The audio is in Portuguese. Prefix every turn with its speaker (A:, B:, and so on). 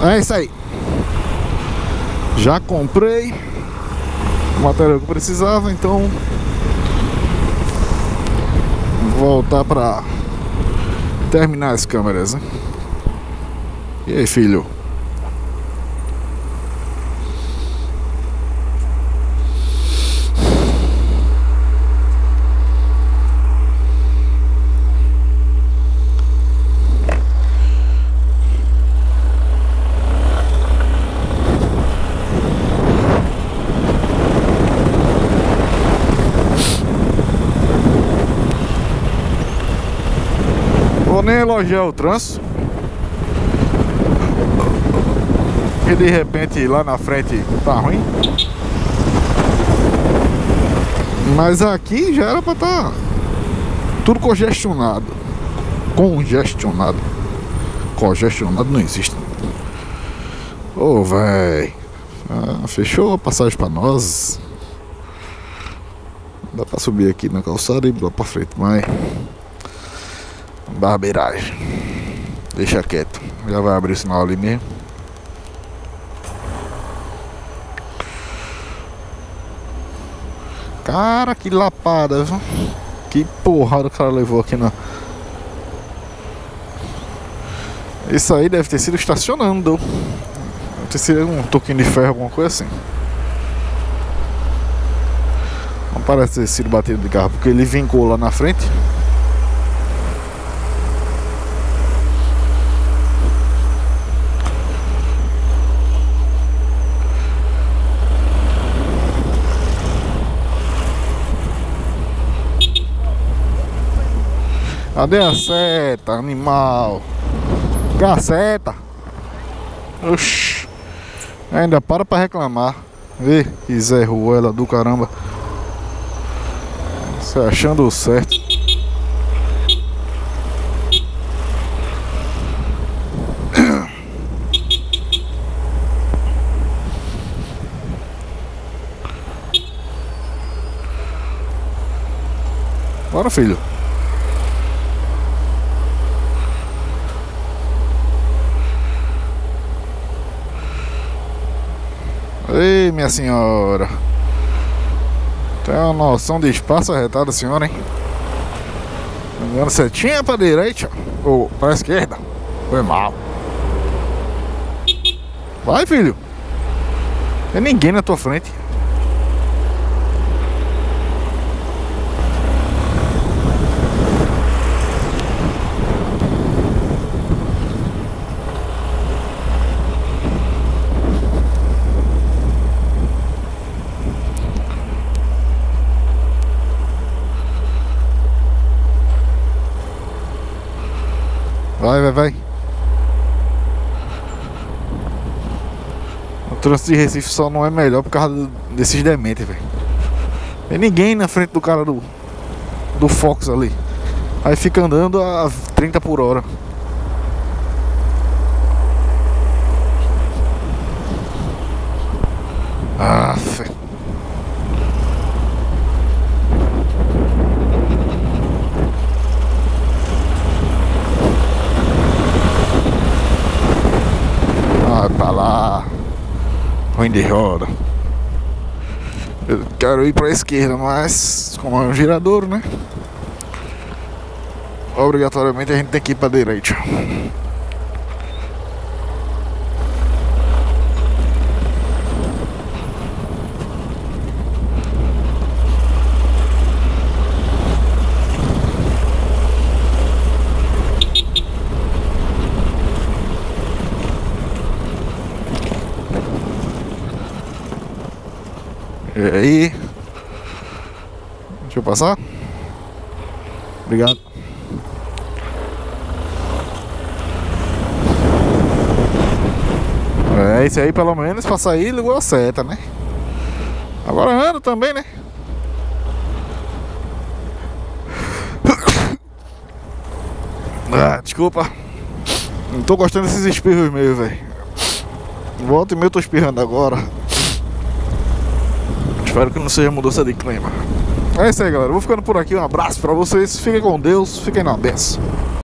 A: É isso aí. Já comprei o material que eu precisava, então vou voltar pra terminar as câmeras, né? E aí, filho? Vou nem elogiar o trânsito, que de repente lá na frente tá ruim, mas aqui já era pra estar tudo congestionado. Congestionado não existe. Ô, véi, fechou a passagem pra nós. Dá pra subir aqui na calçada e ir lá pra frente, mas barbeiragem, deixa quieto, já vai abrir o sinal ali mesmo. Cara, que lapada, viu? Que porrada o cara levou aqui na... Isso aí deve ter sido estacionando. Deve ter sido um toquinho de ferro, alguma coisa assim. Não parece ter sido batido de carro, porque ele vincou lá na frente. Cadê a seta, animal? Cadê a seta? Oxi. Ainda para pra reclamar. Vê que Zé Ruela do caramba. Se achando certo. Bora, filho. Ei, minha senhora. Tem uma noção de espaço arretado, senhora, hein? Agora setinha pra direita ou pra esquerda. Foi mal. Vai, filho. Tem ninguém na tua frente. Vai. O trânsito de Recife só não é melhor por causa desses dementes, velho. Tem ninguém na frente do cara do Fox ali. Aí fica andando a 30 por hora. Ah, fé. Pra lá, ruim de roda. Eu quero ir pra esquerda, mas como é um giradouro, né? Obrigatoriamente a gente tem que ir pra direita. E aí? Deixa eu passar. Obrigado. É, esse aí pelo menos pra sair ligou a seta, né? Agora anda também, né? Ah, desculpa. Não tô gostando desses espirros meus, velho. Volta e meia eu tô espirrando agora. Espero que não seja mudança de clima. É isso aí, galera. Vou ficando por aqui. Um abraço pra vocês. Fiquem com Deus. Fiquem na benção.